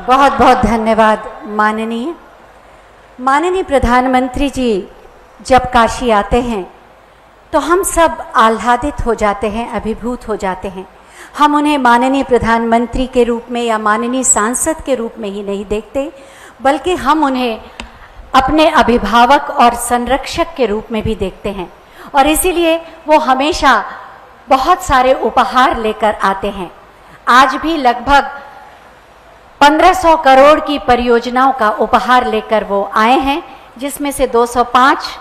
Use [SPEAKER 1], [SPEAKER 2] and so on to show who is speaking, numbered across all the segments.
[SPEAKER 1] बहुत बहुत धन्यवाद माननीय प्रधानमंत्री जी जब काशी आते हैं तो हम सब आह्लादित हो जाते हैं, अभिभूत हो जाते हैं। हम उन्हें माननीय प्रधानमंत्री के रूप में या माननीय सांसद के रूप में ही नहीं देखते, बल्कि हम उन्हें अपने अभिभावक और संरक्षक के रूप में भी देखते हैं। और इसीलिए वो हमेशा बहुत सारे उपहार लेकर आते हैं। आज भी लगभग 1500 करोड़ की परियोजनाओं का उपहार लेकर वो आए हैं, जिसमें से 205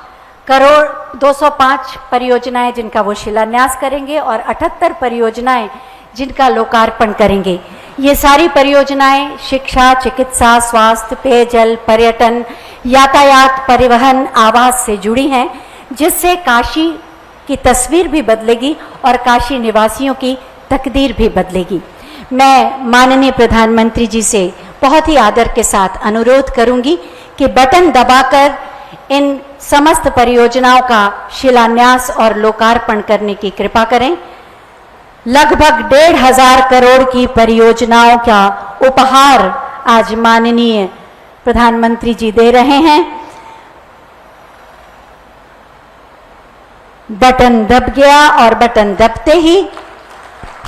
[SPEAKER 1] परियोजनाएं जिनका वो शिलान्यास करेंगे और 78 परियोजनाएं जिनका लोकार्पण करेंगे। ये सारी परियोजनाएं शिक्षा, चिकित्सा, स्वास्थ्य, पेयजल, पर्यटन, यातायात, परिवहन, आवास से जुड़ी हैं, जिससे काशी की तस्वीर भी बदलेगी और काशी निवासियों की तकदीर भी बदलेगी। मैं माननीय प्रधानमंत्री जी से बहुत ही आदर के साथ अनुरोध करूंगी कि बटन दबाकर इन समस्त परियोजनाओं का शिलान्यास और लोकार्पण करने की कृपा करें। लगभग 1,500 करोड़ की परियोजनाओं का उपहार आज माननीय प्रधानमंत्री जी दे रहे हैं। बटन दब गया और बटन दबते ही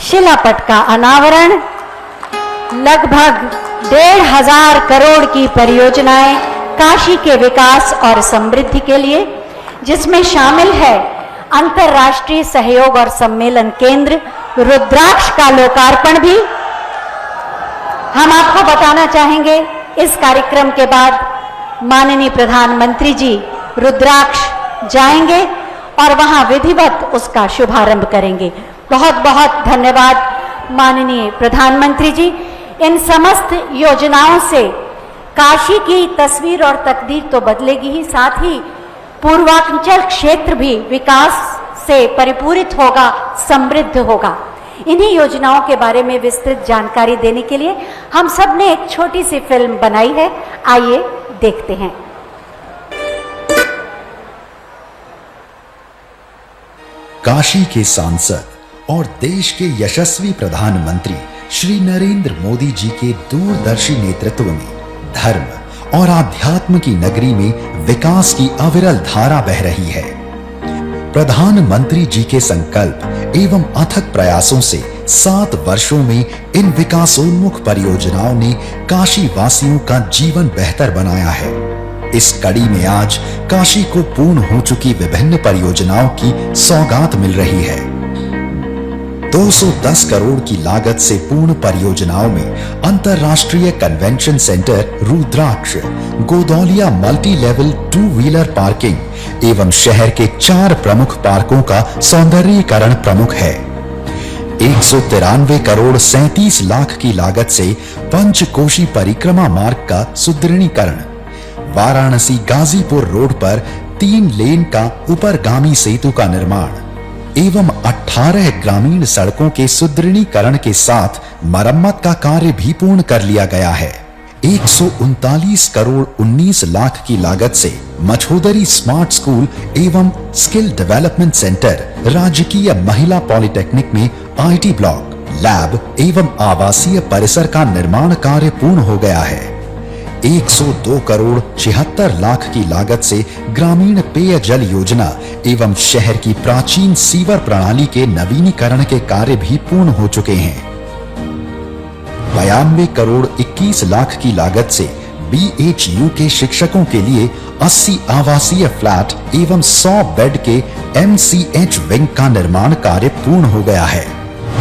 [SPEAKER 1] शिलापट का अनावरण। लगभग 1,500 करोड़ की परियोजनाएं काशी के विकास और समृद्धि के लिए, जिसमें शामिल है अंतर्राष्ट्रीय सहयोग और सम्मेलन केंद्र रुद्राक्ष का लोकार्पण भी। हम आपको बताना चाहेंगे, इस कार्यक्रम के बाद माननीय प्रधानमंत्री जी रुद्राक्ष जाएंगे और वहां विधिवत उसका शुभारंभ करेंगे। बहुत बहुत धन्यवाद माननीय प्रधानमंत्री जी। इन समस्त योजनाओं से काशी की तस्वीर और तकदीर तो बदलेगी ही, साथ ही पूर्वांचल क्षेत्र भी विकास से परिपूरित होगा, समृद्ध होगा। इन्हीं योजनाओं के बारे में विस्तृत जानकारी देने के लिए हम सब ने एक छोटी सी फिल्म बनाई है, आइए देखते हैं।
[SPEAKER 2] काशी के सांसद और देश के यशस्वी प्रधानमंत्री श्री नरेंद्र मोदी जी के दूरदर्शी नेतृत्व में धर्म और आध्यात्म की नगरी में विकास की अविरल धारा बह रही है। प्रधानमंत्री जी के संकल्प एवं अथक प्रयासों से 7 वर्षों में इन विकासोन्मुख परियोजनाओं ने काशी वासियों का जीवन बेहतर बनाया है। इस कड़ी में आज काशी को पूर्ण हो चुकी विभिन्न परियोजनाओं की सौगात मिल रही है। 210 करोड़ की लागत से पूर्ण परियोजनाओं में अंतर्राष्ट्रीय convention centre Rudraksh, Godaulia multi level 2 wheeler parking एवं शहर के 4 प्रमुख पार्कों का सौंदर्यीकरण प्रमुख है। 193 करोड़ 37 लाख की लागत से पंचकोशी परिक्रमा मार्ग का सुदृढ़ीकरण, वाराणसी गाजीपुर रोड पर 3 लेन का ऊपरगामी सेतु का निर्माण एवं 18 ग्रामीण सड़कों के सुदृढ़ीकरण के साथ मरम्मत का कार्य भी पूर्ण कर लिया गया है। 139 करोड़ 19 लाख की लागत से मछोदरी स्मार्ट स्कूल एवं स्किल डेवलपमेंट सेंटर, राजकीय महिला पॉलिटेक्निक में IT ब्लॉक, लैब एवं आवासीय परिसर का निर्माण कार्य पूर्ण हो गया है। 102 करोड़ 76 लाख की लागत से ग्रामीण पेयजल योजना एवं शहर की प्राचीन सीवर प्रणाली के नवीनीकरण के कार्य भी पूर्ण हो चुके हैं। 92 करोड़ 21 लाख की लागत से BHU के शिक्षकों के लिए 80 आवासीय फ्लैट एवं 100 बेड के MCH विंग का निर्माण कार्य पूर्ण हो गया है।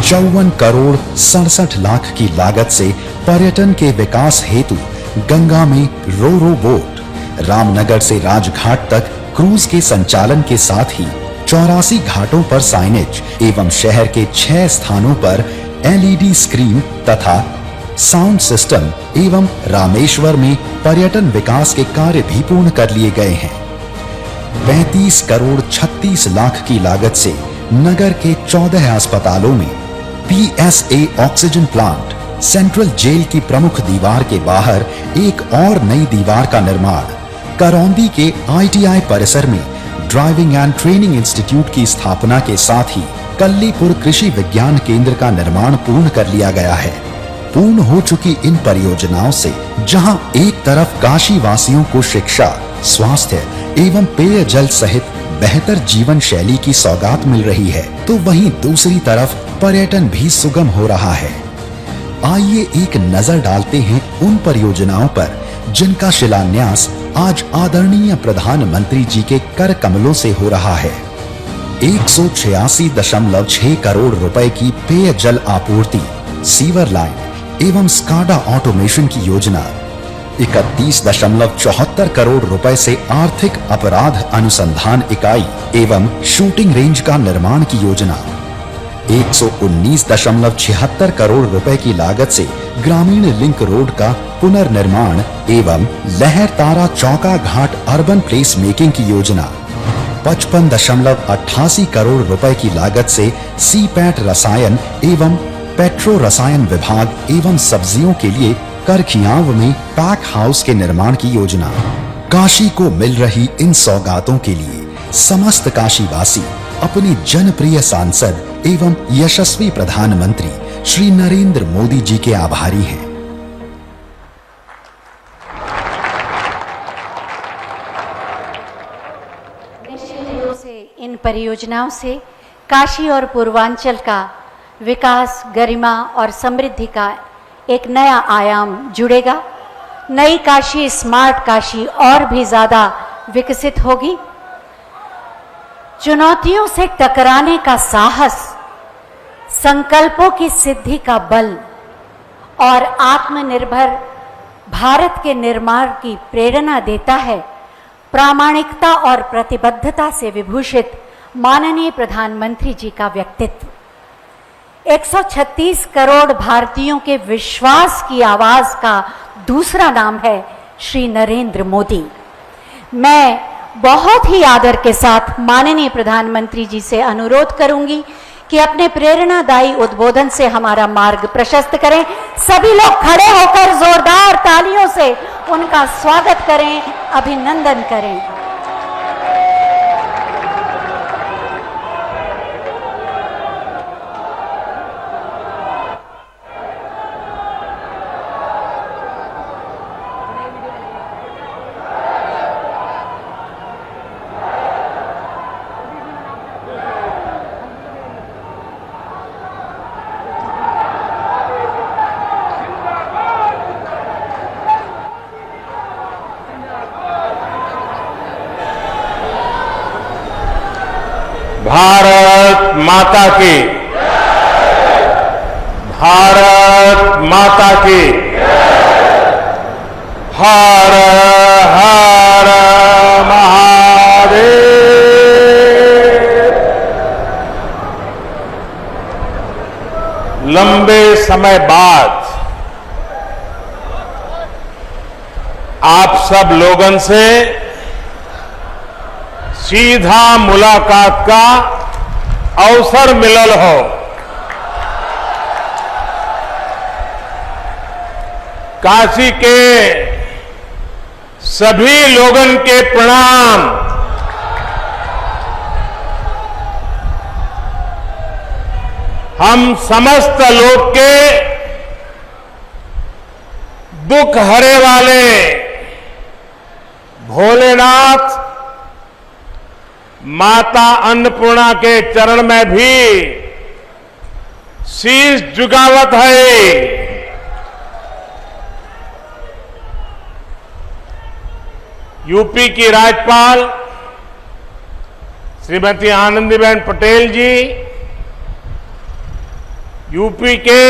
[SPEAKER 2] 54 करोड़ 67 लाख की लागत से पर्यटन के विकास हेतु गंगा में रो बोट, रामनगर से राजघाट तक क्रूज के संचालन के साथ ही 84 घाटों पर साइनेज एवं शहर के 6 स्थानों पर LED स्क्रीन तथा साउंड सिस्टम एवं रामेश्वर में पर्यटन विकास के कार्य भी पूर्ण कर लिए गए हैं। 35 करोड़ 36 लाख की लागत से नगर के 14 अस्पतालों में PSA oxygen plant, central jail की प्रमुख दीवार के बाहर एक और नई दीवार का निर्माण, करौंदी के ITI परिसर में ड्राइविंग एंड ट्रेनिंग इंस्टीट्यूट की स्थापना के साथ ही कल्लीपुर कृषि विज्ञान केंद्र का निर्माण पूर्ण कर लिया गया है। पूर्ण हो चुकी इन परियोजनाओं से जहां एक तरफ काशी वासियों को शिक्षा, स्वास्थ्य एवं पेयजल सहित बेहतर जीवन शैली की सौगात मिल रही है, तो वहीं दूसरी तरफ पर्यटन भी सुगम हो रहा है। आइए एक नजर डालते हैं उन परियोजनाओं पर जिनका शिलान्यास आज आदरणीय प्रधानमंत्री जी के कर कमलों से हो रहा है। 186.6 करोड़ रुपए की पेयजल आपूर्ति, सीवर लाइन एवं स्काडा ऑटोमेशन की योजना, 31.74 करोड़ रुपए से आर्थिक अपराध अनुसंधान इकाई एवं शूटिंग रेंज का निर्माण की योजना, 119.76 करोड़ रुपए की लागत से ग्रामीण लिंक रोड का पुनर्निर्माण एवं लहर तारा चौका घाट अर्बन प्लेस मेकिंग की योजना, 55.88 करोड़ रुपए की लागत से सीपैट रसायन एवं पेट्रो रसायन विभाग एवं सब्जियों के लिए करखियांव में पैक हाउस के निर्माण की योजना। काशी को मिल रही इन सौगातों के लिए समस्त काशीवासी अपने जनप्रिय सांसद एवं यशस्वी प्रधानमंत्री श्री नरेंद्र मोदी जी के आभारी हैं।
[SPEAKER 1] निश्चित रूप से इन परियोजनाओं से काशी और पूर्वांचल का विकास, गरिमा और समृद्धि का एक नया आयाम जुड़ेगा। नई काशी, स्मार्ट काशी और भी ज्यादा विकसित होगी। चुनौतियों से टकराने का साहस, संकल्पों की सिद्धि का बल और आत्मनिर्भर भारत के निर्माण की प्रेरणा देता है। प्रामाणिकता और प्रतिबद्धता से विभूषित माननीय प्रधानमंत्री जी का व्यक्तित्व 136 करोड़ भारतीयों के विश्वास की आवाज का दूसरा नाम है श्री नरेंद्र मोदी। मैं बहुत ही आदर के साथ माननीय प्रधानमंत्री जी से अनुरोध करूंगी कि अपने प्रेरणादायी उद्बोधन से हमारा मार्ग प्रशस्त करें। सभी लोग खड़े होकर जोरदार तालियों से उनका स्वागत करें, अभिनंदन करें।
[SPEAKER 3] भारत माता की, भारत माता की, हर हर महादेव। लंबे समय बाद आप सब लोगन से सीधा मुलाकात का अवसर मिलल हो। काशी के सभी लोगन के प्रणाम। हम समस्त लोग के दुख हरे वाले भोलेनाथ माता अन्नपूर्णा के चरण में भी शीश झुकावत है। यूपी की राज्यपाल श्रीमती आनंदीबेन पटेल जी, यूपी के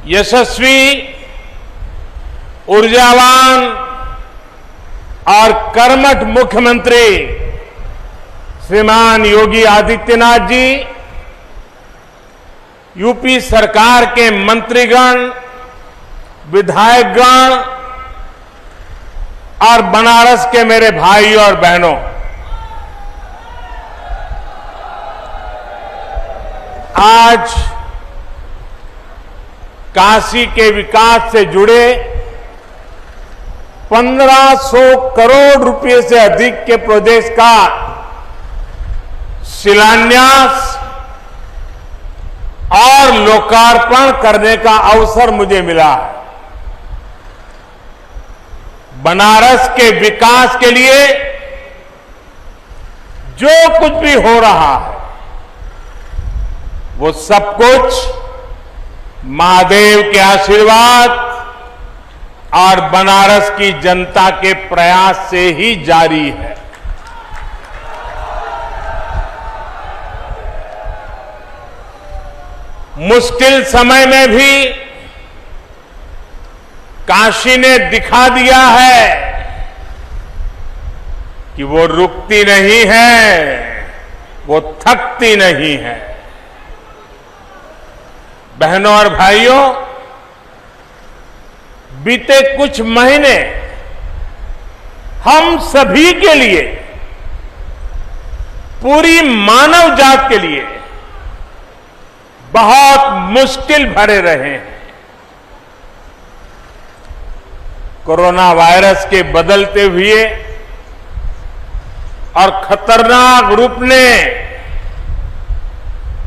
[SPEAKER 3] यशस्वी, ऊर्जावान और कर्मठ मुख्यमंत्री श्रीमान योगी आदित्यनाथ जी, यूपी सरकार के मंत्रीगण, विधायकगण और बनारस के मेरे भाई और बहनों, आज काशी के विकास से जुड़े 1500 करोड़ रुपए से अधिक के प्रोजेक्ट का शिलान्यास और लोकार्पण करने का अवसर मुझे मिला है। बनारस के विकास के लिए जो कुछ भी हो रहा है वो सब कुछ महादेव के आशीर्वाद और बनारस की जनता के प्रयास से ही जारी है। मुश्किल समय में भी काशी ने दिखा दिया है कि वो रुकती नहीं है, वो थकती नहीं है। बहनों और भाइयों, बीते कुछ महीने हम सभी के लिए, पूरी मानव जात के लिए बहुत मुश्किल भरे रहे हैं। कोरोना वायरस के बदलते हुए और खतरनाक रूप ने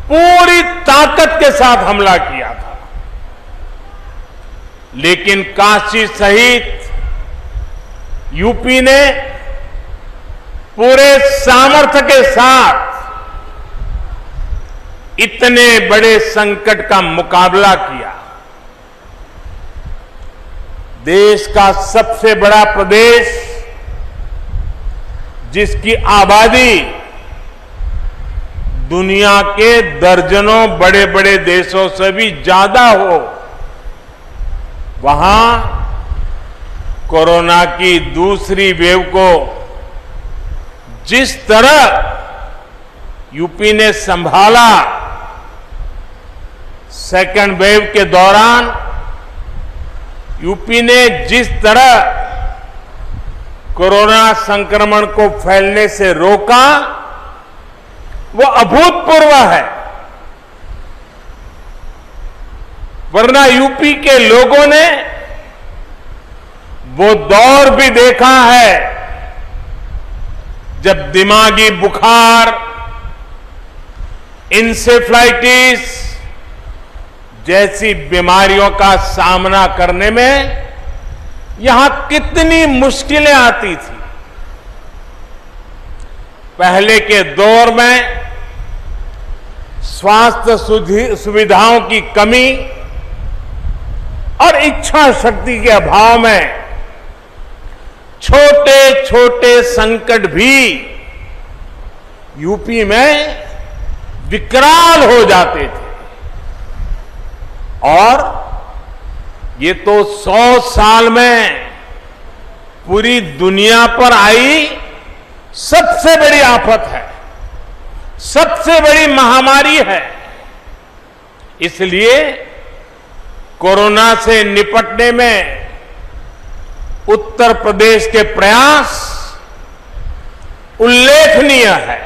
[SPEAKER 3] पूरी ताकत के साथ हमला किया था, लेकिन काशी सहित यूपी ने पूरे सामर्थ्य के साथ इतने बड़े संकट का मुकाबला किया। देश का सबसे बड़ा प्रदेश, जिसकी आबादी दुनिया के दर्जनों बड़े बड़े देशों से भी ज्यादा हो, वहां कोरोना की दूसरी वेव को जिस तरह यूपी ने संभाला, सेकेंड वेव के दौरान यूपी ने जिस तरह कोरोना संक्रमण को फैलने से रोका, वो अभूतपूर्व है। वरना यूपी के लोगों ने वो दौर भी देखा है जब दिमागी बुखार, इंसेफ्लाइटिस जैसी बीमारियों का सामना करने में यहां कितनी मुश्किलें आती थी। पहले के दौर में स्वास्थ्य सुविधाओं की कमी और इच्छा शक्ति के अभाव में छोटे छोटे संकट भी यूपी में विकराल हो जाते थे। और ये तो 100 साल में पूरी दुनिया पर आई सबसे बड़ी आफत है, सबसे बड़ी महामारी है। इसलिए कोरोना से निपटने में उत्तर प्रदेश के प्रयास उल्लेखनीय है।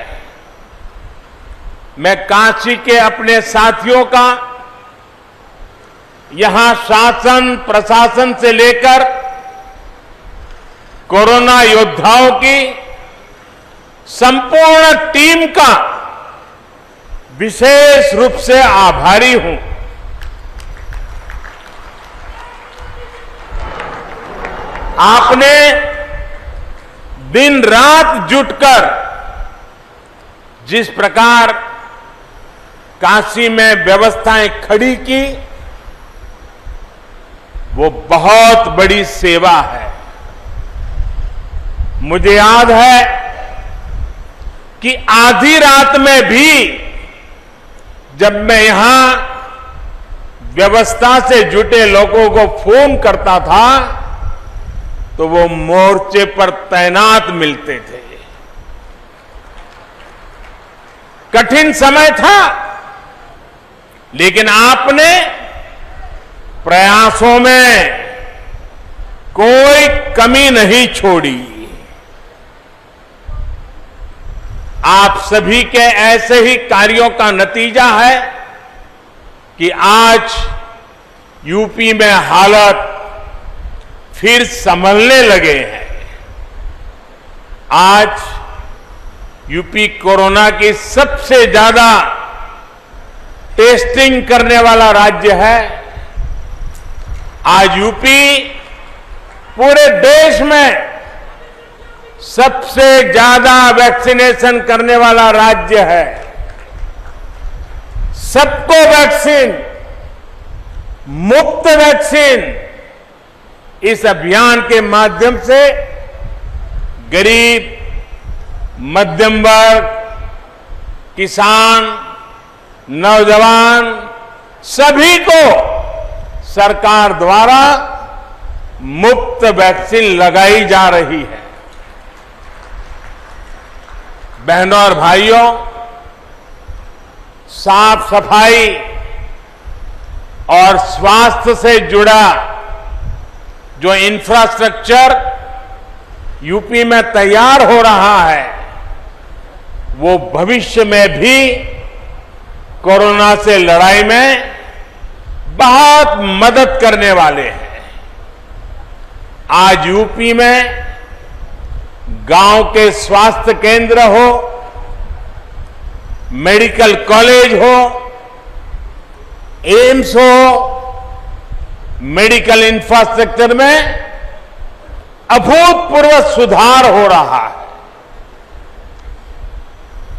[SPEAKER 3] मैं काशी के अपने साथियों का, यहां शासन प्रशासन से लेकर कोरोना योद्धाओं की संपूर्ण टीम का विशेष रूप से आभारी हूं। आपने दिन रात जुटकर जिस प्रकार काशी में व्यवस्थाएं खड़ी की, वो बहुत बड़ी सेवा है। मुझे याद है कि आधी रात में भी जब मैं यहां व्यवस्था से जुटे लोगों को फोन करता था तो वो मोर्चे पर तैनात मिलते थे। कठिन समय था, लेकिन आपने प्रयासों में कोई कमी नहीं छोड़ी। आप सभी के ऐसे ही कार्यों का नतीजा है कि आज यूपी में हालत फिर संभलने लगे हैं। आज यूपी कोरोना की सबसे ज्यादा टेस्टिंग करने वाला राज्य है। आज यूपी पूरे देश में सबसे ज्यादा वैक्सीनेशन करने वाला राज्य है। सबको वैक्सीन, मुफ्त वैक्सीन, इस अभियान के माध्यम से गरीब, मध्यम वर्ग, किसान, नौजवान सभी को सरकार द्वारा मुफ्त वैक्सीन लगाई जा रही है। बहनों और भाइयों, साफ सफाई और स्वास्थ्य से जुड़ा जो इंफ्रास्ट्रक्चर यूपी में तैयार हो रहा है, वो भविष्य में भी कोरोना से लड़ाई में बहुत मदद करने वाले हैं। आज यूपी में गांव के स्वास्थ्य केंद्र हो, मेडिकल कॉलेज हो, एम्स हो, मेडिकल इंफ्रास्ट्रक्चर में अभूतपूर्व सुधार हो रहा है।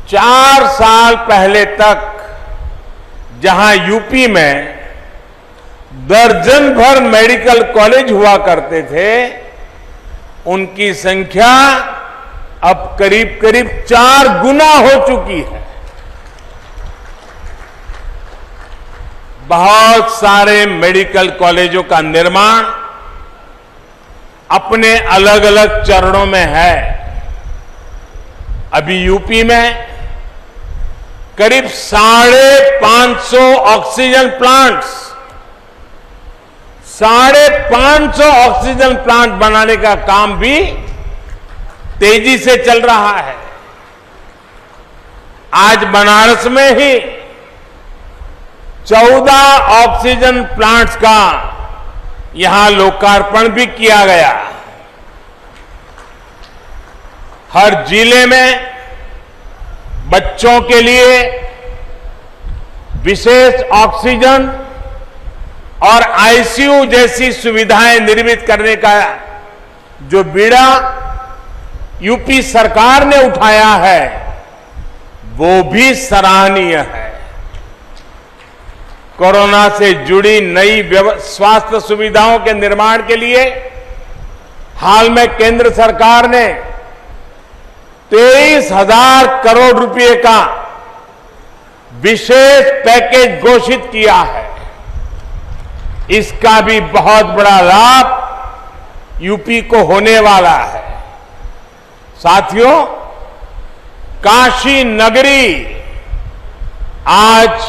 [SPEAKER 3] 4 साल पहले तक जहां यूपी में दर्जन भर मेडिकल कॉलेज हुआ करते थे, उनकी संख्या अब करीब करीब 4 गुना हो चुकी है। बहुत सारे मेडिकल कॉलेजों का निर्माण अपने अलग अलग चरणों में है। अभी यूपी में करीब 550 ऑक्सीजन प्लांट्स, 550 ऑक्सीजन प्लांट बनाने का काम भी तेजी से चल रहा है। आज बनारस में ही 14 ऑक्सीजन प्लांट्स का यहां लोकार्पण भी किया गया। हर जिले में बच्चों के लिए विशेष ऑक्सीजन और आईसीयू जैसी सुविधाएं निर्मित करने का जो बीड़ा यूपी सरकार ने उठाया है, वो भी सराहनीय है। कोरोना से जुड़ी नई स्वास्थ्य सुविधाओं के निर्माण के लिए हाल में केंद्र सरकार ने 23,000 करोड़ रुपए का विशेष पैकेज घोषित किया है। इसका भी बहुत बड़ा लाभ यूपी को होने वाला है। साथियों, काशी नगरी आज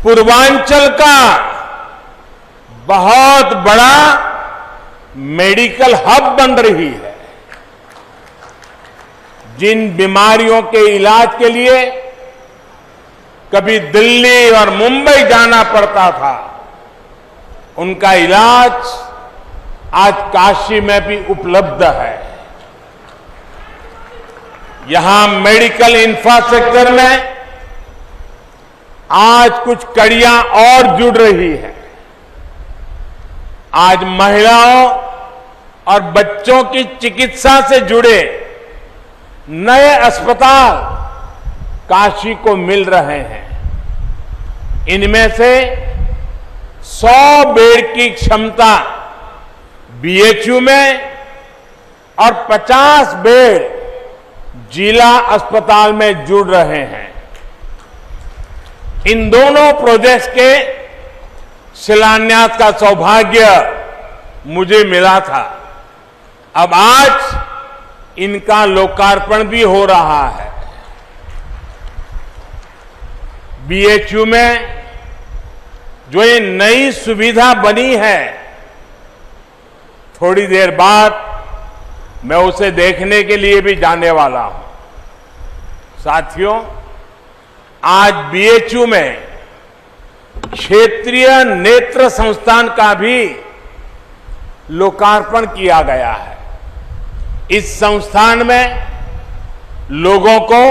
[SPEAKER 3] पूर्वांचल का बहुत बड़ा मेडिकल हब बन रही है। जिन बीमारियों के इलाज के लिए कभी दिल्ली और मुंबई जाना पड़ता था, उनका इलाज आज काशी में भी उपलब्ध है। यहां मेडिकल इंफ्रास्ट्रक्चर में आज कुछ कड़ियां और जुड़ रही है। आज महिलाओं और बच्चों की चिकित्सा से जुड़े नए अस्पताल काशी को मिल रहे हैं। इनमें से 100 बेड की क्षमता बीएचयू में और 50 बेड जिला अस्पताल में जुड़ रहे हैं। इन दोनों प्रोजेक्ट्स के शिलान्यास का सौभाग्य मुझे मिला था। अब आज इनका लोकार्पण भी हो रहा है। बीएचयू में जो ये नई सुविधा बनी है, थोड़ी देर बाद मैं उसे देखने के लिए भी जाने वाला हूं। साथियों, आज बीएचयू में क्षेत्रीय नेत्र संस्थान का भी लोकार्पण किया गया है। इस संस्थान में लोगों को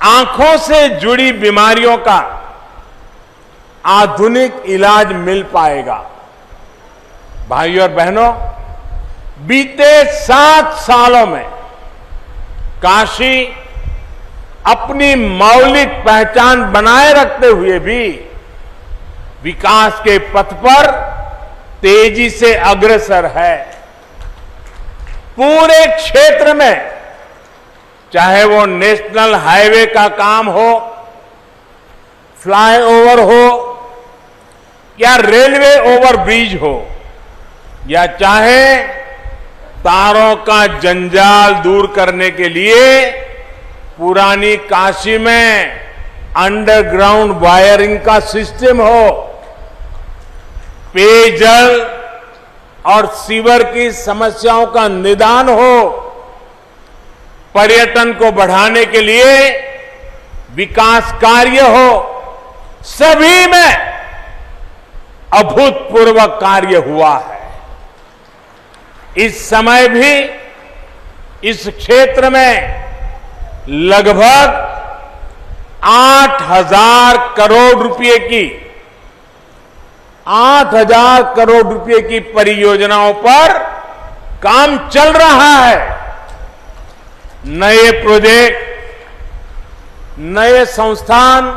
[SPEAKER 3] आंखों से जुड़ी बीमारियों का आधुनिक इलाज मिल पाएगा। भाइयों और बहनों, बीते 7 सालों में काशी अपनी मौलिक पहचान बनाए रखते हुए भी विकास के पथ पर तेजी से अग्रसर है। पूरे क्षेत्र में, चाहे वो नेशनल हाईवे का काम हो, फ्लाईओवर हो या रेलवे ओवरब्रिज हो, या चाहे तारों का जंजाल दूर करने के लिए पुरानी काशी में अंडरग्राउंड वायरिंग का सिस्टम हो, पेयजल और सीवर की समस्याओं का निदान हो, पर्यटन को बढ़ाने के लिए विकास कार्य हो, सभी में अभूतपूर्व कार्य हुआ है। इस समय भी इस क्षेत्र में लगभग 8,000 करोड़ रुपए की 8,000 करोड़ रुपए की परियोजनाओं पर काम चल रहा है। नए प्रोजेक्ट, नए संस्थान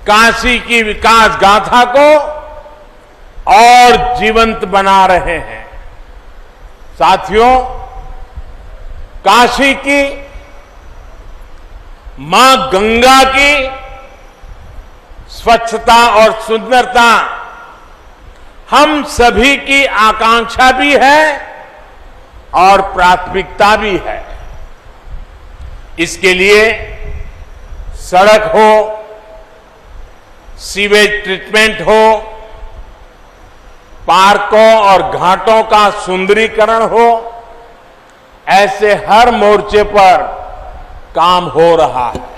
[SPEAKER 3] काशी की विकास गाथा को और जीवंत बना रहे हैं। साथियों, काशी की मां गंगा की स्वच्छता और सुंदरता हम सभी की आकांक्षा भी है और प्राथमिकता भी है। इसके लिए सड़क हो, सीवेज ट्रीटमेंट हो, पार्कों और घाटों का सुंदरीकरण हो, ऐसे हर मोर्चे पर काम हो रहा है।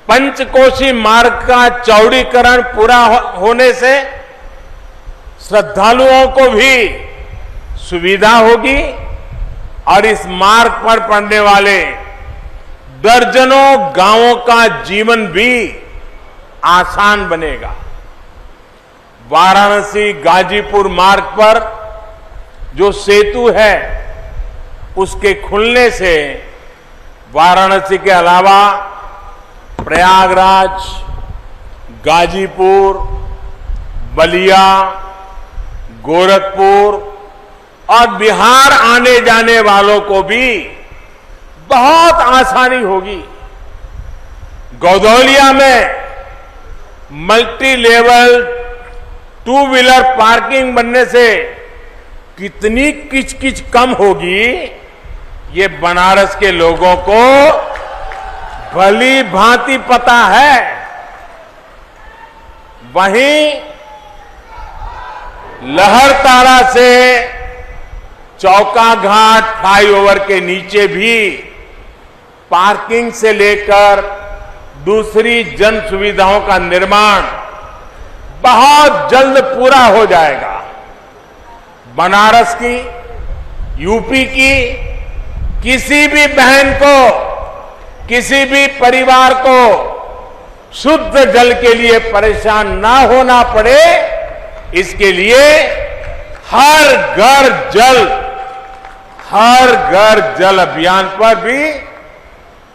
[SPEAKER 3] पंचकोशी मार्ग का चौड़ीकरण पूरा होने से श्रद्धालुओं को भी सुविधा होगी और इस मार्ग पर पड़ने वाले दर्जनों गांवों का जीवन भी आसान बनेगा। वाराणसी गाजीपुर मार्ग पर जो सेतु है, उसके खुलने से वाराणसी के अलावा प्रयागराज, गाजीपुर, बलिया, गोरखपुर और बिहार आने जाने वालों को भी बहुत आसानी होगी। गौदौलिया में मल्टी लेवल 2 व्हीलर पार्किंग बनने से कितनी किचकिच कम होगी, ये बनारस के लोगों को भली भांति पता है। वहीं लहरतारा से चौका घाट फ्लाईओवर के नीचे भी पार्किंग से लेकर दूसरी जन सुविधाओं का निर्माण बहुत जल्द पूरा हो जाएगा। बनारस की, यूपी की किसी भी बहन को, किसी भी परिवार को शुद्ध जल के लिए परेशान ना होना पड़े, इसके लिए हर घर जल अभियान पर भी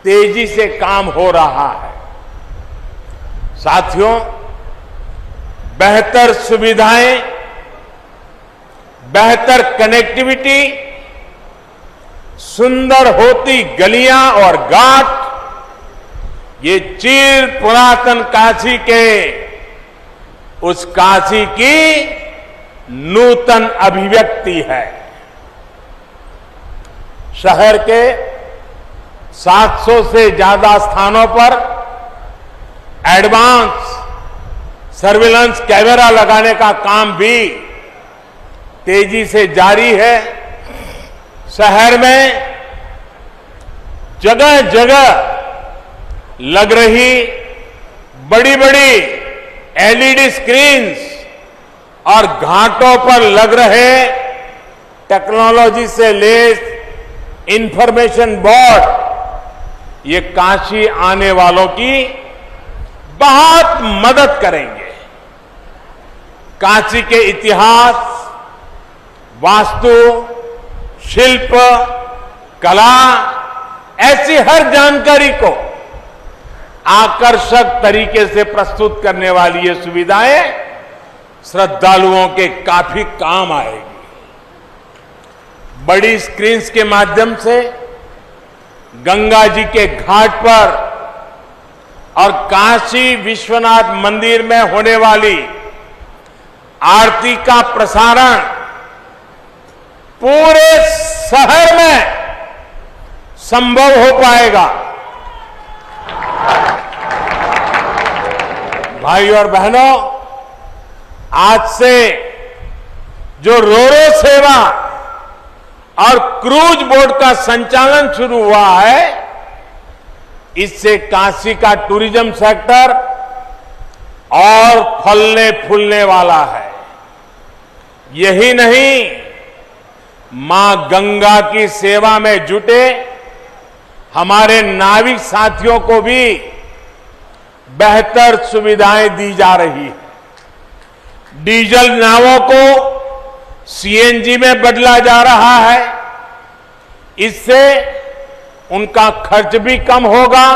[SPEAKER 3] तेजी से काम हो रहा है। साथियों, बेहतर सुविधाएं, बेहतर कनेक्टिविटी, सुंदर होती गलियां और घाट, ये चिर पुरातन काशी के उस काशी की नूतन अभिव्यक्ति है। शहर के 700 से ज्यादा स्थानों पर एडवांस सर्विलांस कैमरा लगाने का काम भी तेजी से जारी है। शहर में जगह जगह लग रही बड़ी बड़ी एलईडी स्क्रीन्स और घाटों पर लग रहे टेक्नोलॉजी से लैस इंफॉर्मेशन बोर्ड, ये काशी आने वालों की बहुत मदद करेंगे। काशी के इतिहास, वास्तु, शिल्प, कला, ऐसी हर जानकारी को आकर्षक तरीके से प्रस्तुत करने वाली ये सुविधाएं श्रद्धालुओं के काफी काम आएगी। बड़ी स्क्रीन्स के माध्यम से गंगा जी के घाट पर और काशी विश्वनाथ मंदिर में होने वाली आरती का प्रसारण पूरे शहर में संभव हो पाएगा। भाई और बहनों, आज से जो रोरो सेवा और क्रूज बोट का संचालन शुरू हुआ है, इससे काशी का टूरिज्म सेक्टर और फलने फूलने वाला है। यही नहीं, मां गंगा की सेवा में जुटे हमारे नाविक साथियों को भी बेहतर सुविधाएं दी जा रही है। डीजल नावों को सीएनजी में बदला जा रहा है। इससे उनका खर्च भी कम होगा,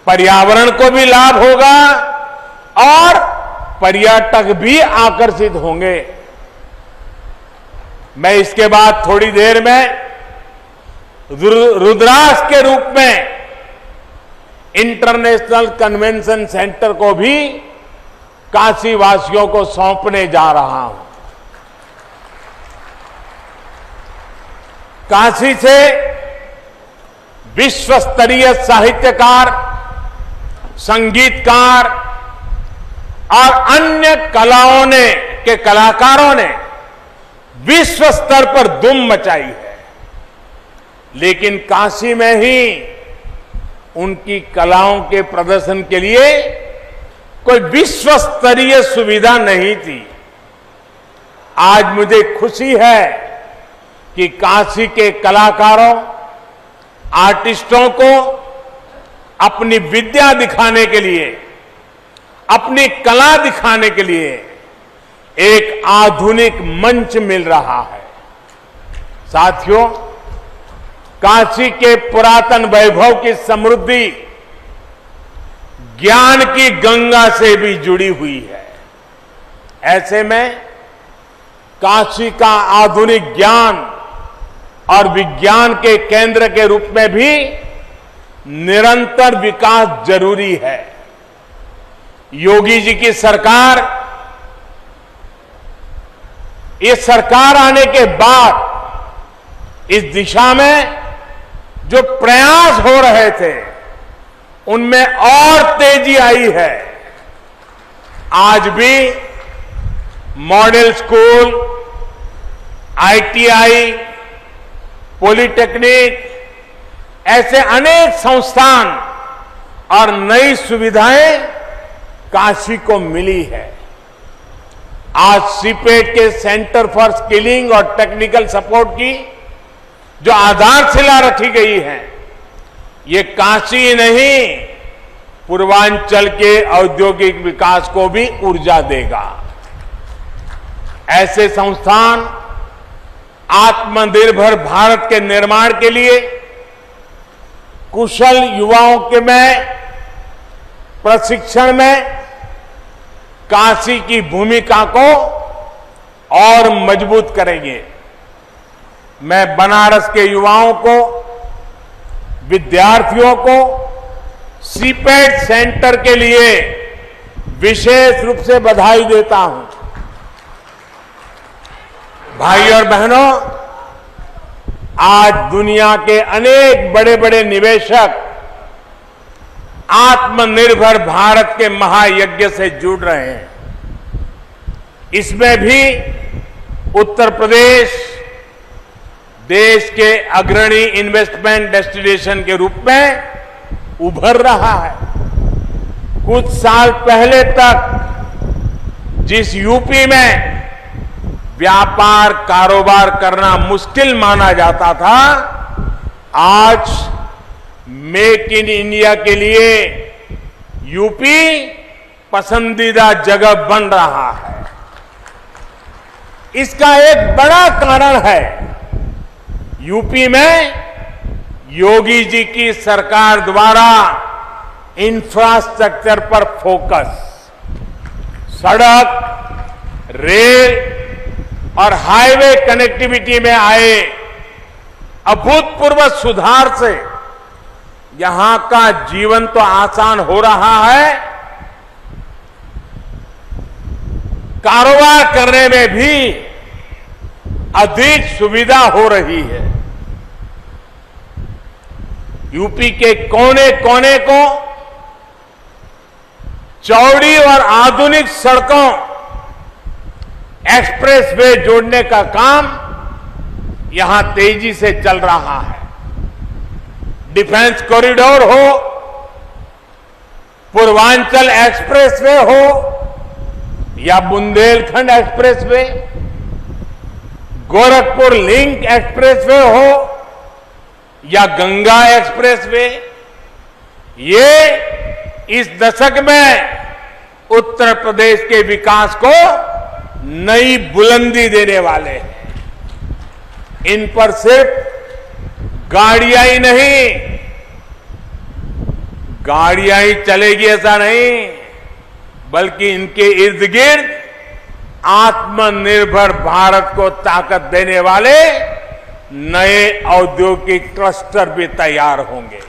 [SPEAKER 3] पर्यावरण को भी लाभ होगा और पर्यटक भी आकर्षित होंगे। मैं इसके बाद थोड़ी देर में रुद्राक्ष के रूप में इंटरनेशनल कन्वेंशन सेंटर को भी काशी वासियों को सौंपने जा रहा हूं। काशी से विश्व स्तरीय साहित्यकार, संगीतकार और अन्य कलाकारों ने विश्व स्तर पर धूम मचाई है। लेकिन काशी में ही उनकी कलाओं के प्रदर्शन के लिए कोई विश्व स्तरीय सुविधा नहीं थी। आज मुझे खुशी है कि काशी के कलाकारों, आर्टिस्टों को अपनी विद्या दिखाने के लिए, अपनी कला दिखाने के लिए एक आधुनिक मंच मिल रहा है। साथियों, काशी के पुरातन वैभव की समृद्धि ज्ञान की गंगा से भी जुड़ी हुई है। ऐसे में काशी का आधुनिक ज्ञान और विज्ञान के केंद्र के रूप में भी निरंतर विकास जरूरी है। योगी जी की सरकार, ये सरकार आने के बाद इस दिशा में जो प्रयास हो रहे थे, उनमें और तेजी आई है। आज भी मॉडल स्कूल, आईटीआई, पॉलिटेक्निक, ऐसे अनेक संस्थान और नई सुविधाएं काशी को मिली है। आज सीपेट के सेंटर फॉर स्किलिंग और टेक्निकल सपोर्ट की जो आधारशिला रखी गई है, ये काशी नहीं, पूर्वांचल के औद्योगिक विकास को भी ऊर्जा देगा। ऐसे संस्थान आत्मनिर्भर भारत के निर्माण के लिए कुशल युवाओं के में प्रशिक्षण में काशी की भूमिका को और मजबूत करेंगे। मैं बनारस के युवाओं को, विद्यार्थियों को सीपेट सेंटर के लिए विशेष रूप से बधाई देता हूं। भाई और बहनों, आज दुनिया के अनेक बड़े बड़े निवेशक आत्मनिर्भर भारत के महायज्ञ से जुड़ रहे हैं। इसमें भी उत्तर प्रदेश देश के अग्रणी इन्वेस्टमेंट डेस्टिनेशन के रूप में उभर रहा है। कुछ साल पहले तक जिस यूपी में व्यापार कारोबार करना मुश्किल माना जाता था, आज मेक इन इंडिया के लिए यूपी पसंदीदा जगह बन रहा है। इसका एक बड़ा कारण है यूपी में योगी जी की सरकार द्वारा इंफ्रास्ट्रक्चर पर फोकस, सड़क, रेल और हाईवे कनेक्टिविटी में आए अभूतपूर्व सुधार से यहां का जीवन तो आसान हो रहा है, कारोबार करने में भी अधिक सुविधा हो रही है। यूपी के कोने कोने को चौड़ी और आधुनिक सड़कों, एक्सप्रेसवे जोड़ने का काम यहां तेजी से चल रहा है। डिफेंस कॉरिडोर हो, पूर्वांचल एक्सप्रेसवे हो या Bundelkhand expressway, Gorakhpur link expressway हो या गंगा एक्सप्रेसवे, ये इस दशक में उत्तर प्रदेश के विकास को नई बुलंदी देने वाले हैं। इन पर सिर्फ गाड़ियां ही नहीं, गाड़ियां ही चलेगी ऐसा नहीं, बल्कि इनके इर्द गिर्द आत्मनिर्भर भारत को ताकत देने वाले नए औद्योगिक क्लस्टर भी तैयार होंगे।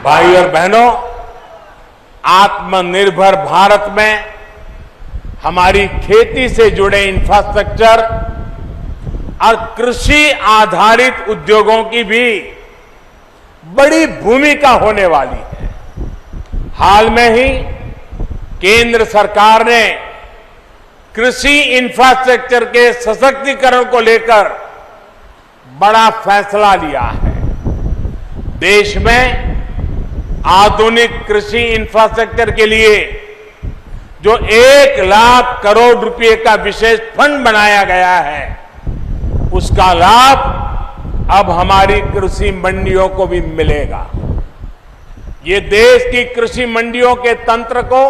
[SPEAKER 3] भाई और बहनों, आत्मनिर्भर भारत में हमारी खेती से जुड़े इंफ्रास्ट्रक्चर और कृषि आधारित उद्योगों की भी बड़ी भूमिका होने वाली है। हाल में ही केंद्र सरकार ने कृषि इंफ्रास्ट्रक्चर के सशक्तिकरण को लेकर बड़ा फैसला लिया है। देश में आधुनिक कृषि इंफ्रास्ट्रक्चर के लिए जो 1 लाख करोड़ रुपए का विशेष फंड बनाया गया है, उसका लाभ अब हमारी कृषि मंडियों को भी मिलेगा। ये देश की कृषि मंडियों के तंत्र को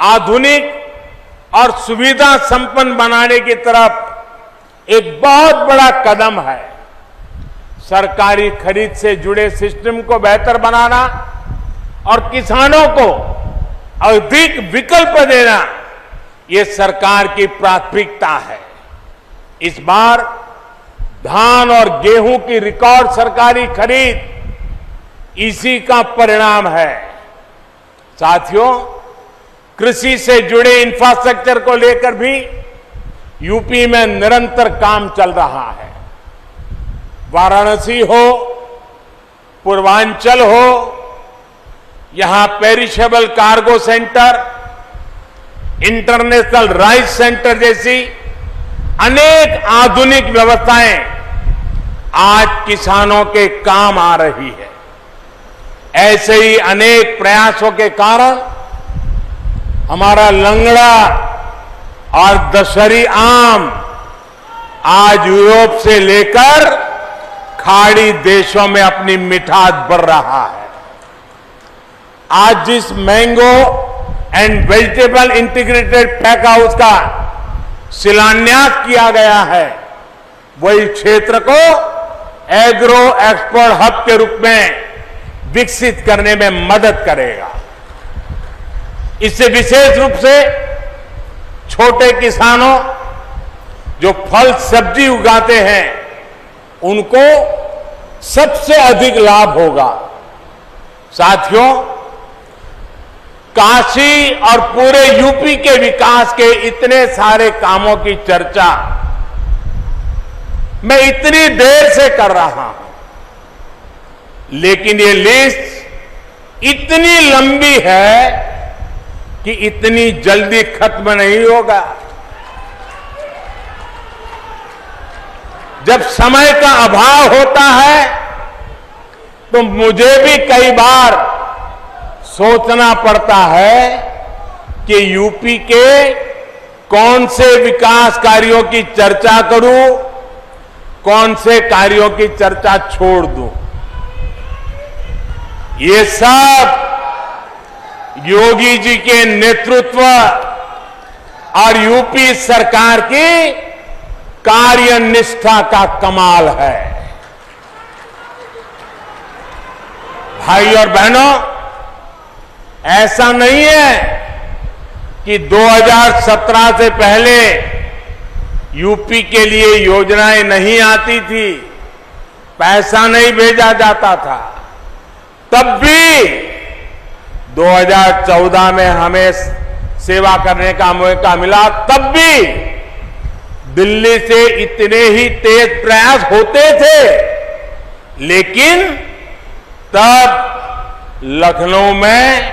[SPEAKER 3] आधुनिक और सुविधा संपन्न बनाने की तरफ एक बहुत बड़ा कदम है। सरकारी खरीद से जुड़े सिस्टम को बेहतर बनाना और किसानों को अधिक विकल्प देना, ये सरकार की प्राथमिकता है। इस बार धान और गेहूं की रिकॉर्ड सरकारी खरीद इसी का परिणाम है। साथियों, कृषि से जुड़े इंफ्रास्ट्रक्चर को लेकर भी यूपी में निरंतर काम चल रहा है। वाराणसी हो, पूर्वांचल हो, यहां perishable cargo centre, international rice centre जैसी अनेक आधुनिक व्यवस्थाएं आज किसानों के काम आ रही है। ऐसे ही अनेक प्रयासों के कारण हमारा लंगड़ा और दशहरी आम आज यूरोप से लेकर खाड़ी देशों में अपनी मिठास बढ़ रहा है। आज जिस mango and vegetable integrated pack house का शिलान्यास किया गया है, वही क्षेत्र को एग्रो एक्सपोर्ट हब के रूप में विकसित करने में मदद करेगा। इससे विशेष रूप से छोटे किसानों जो फल सब्जी उगाते हैं, उनको सबसे अधिक लाभ होगा। साथियों, काशी और पूरे यूपी के विकास के इतने सारे कामों की चर्चा मैं इतनी देर से कर रहा हूं, लेकिन ये लिस्ट इतनी लंबी है कि इतनी जल्दी खत्म नहीं होगा। जब समय का अभाव होता है तो मुझे भी कई बार सोचना पड़ता है कि यूपी के कौन से विकास कार्यों की चर्चा करूं, कौन से कार्यों की चर्चा छोड़ दूं। ये सब योगी जी के नेतृत्व और यूपी सरकार की कार्यनिष्ठा का कमाल है। भाई और बहनों, ऐसा नहीं है कि 2017 से पहले यूपी के लिए योजनाएं नहीं आती थी, पैसा नहीं भेजा जाता था। तब भी 2014 में हमें सेवा करने का मौका मिला, तब भी दिल्ली से इतने ही तेज प्रयास होते थे, लेकिन तब लखनऊ में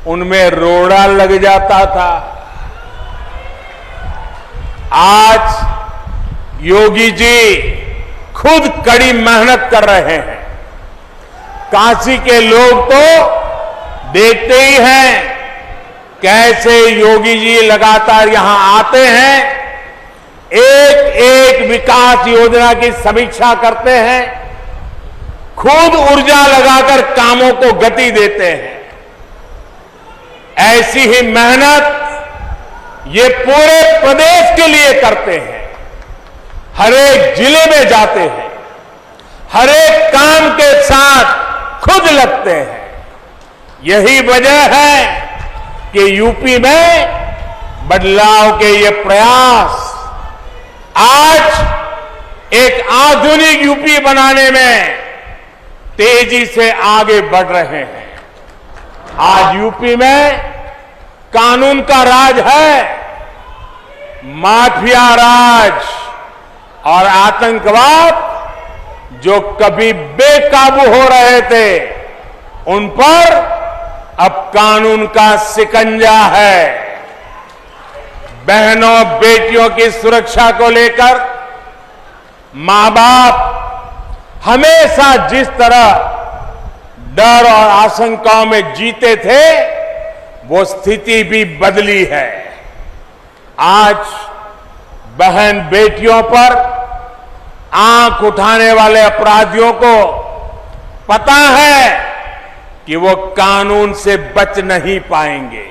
[SPEAKER 3] उनमें रोड़ा लग जाता था। आज योगी जी खुद कड़ी मेहनत कर रहे हैं। काशी के लोग तो देखते ही हैं कैसे योगी जी लगातार यहां आते हैं, एक एक विकास योजना की समीक्षा करते हैं, खुद ऊर्जा लगाकर कामों को गति देते हैं। ऐसी ही मेहनत ये पूरे प्रदेश के लिए करते हैं। हर एक जिले में जाते हैं, हर एक काम के साथ खुद लगते हैं। यही वजह है कि यूपी में बदलाव के ये प्रयास आज एक आधुनिक यूपी बनाने में तेजी से आगे बढ़ रहे हैं। आज यूपी में कानून का राज है, माफिया राज और आतंकवाद जो कभी बेकाबू हो रहे थे, उन पर अब कानून का शिकंजा है। बहनों बेटियों की सुरक्षा को लेकर मां बाप हमेशा जिस तरह डर और आशंकाओं में जीते थे, वो स्थिति भी बदली है। आज बहन बेटियों पर आंख उठाने वाले अपराधियों को पता है कि वो कानून से बच नहीं पाएंगे।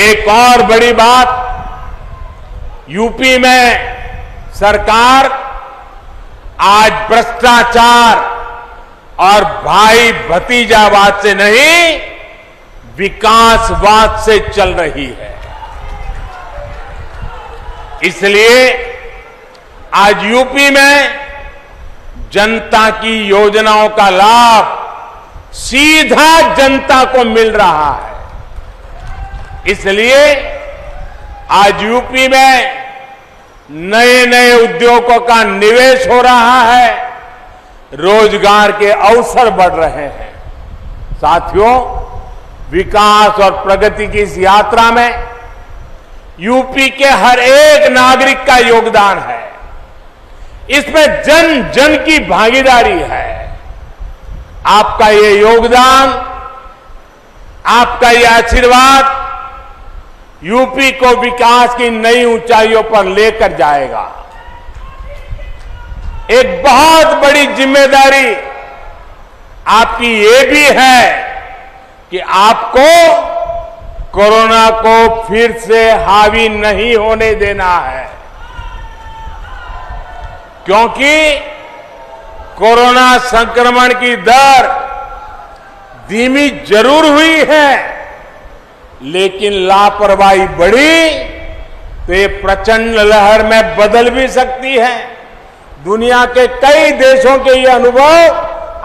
[SPEAKER 3] एक और बड़ी बात, यूपी में सरकार आज भ्रष्टाचार और भाई भतीजावाद से नहीं, विकासवाद से चल रही है। इसलिए आज यूपी में जनता की योजनाओं का लाभ सीधा जनता को मिल रहा है। इसलिए आज यूपी में नए नए उद्योगों का निवेश हो रहा है, रोजगार के अवसर बढ़ रहे हैं। साथियों, विकास और प्रगति की इस यात्रा में यूपी के हर एक नागरिक का योगदान है। इसमें जन जन की भागीदारी है। आपका ये योगदान, आपका ये आशीर्वाद यूपी को विकास की नई ऊंचाइयों पर लेकर जाएगा। एक बहुत बड़ी जिम्मेदारी आपकी ये भी है कि आपको कोरोना को फिर से हावी नहीं होने देना है, क्योंकि कोरोना संक्रमण की दर धीमी जरूर हुई है, लेकिन लापरवाही बढ़ी तो ये प्रचंड लहर में बदल भी सकती है। दुनिया के कई देशों के ये अनुभव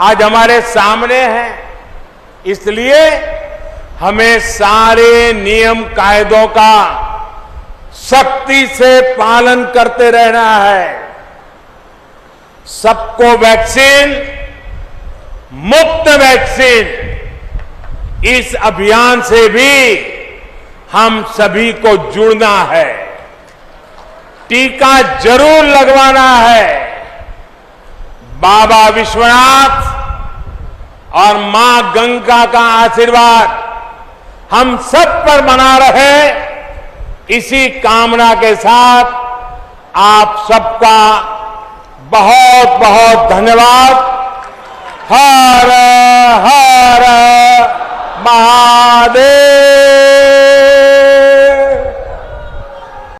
[SPEAKER 3] आज हमारे सामने हैं। इसलिए हमें सारे नियम कायदों का सख्ती से पालन करते रहना है। सबको वैक्सीन, मुफ्त वैक्सीन, इस अभियान से भी हम सभी को जुड़ना है। टीका जरूर लगवाना है। बाबा विश्वनाथ और मां गंगा का आशीर्वाद हम सब पर बना रहे, इसी कामना के साथ आप सबका बहुत बहुत धन्यवाद। हर हर महादेव।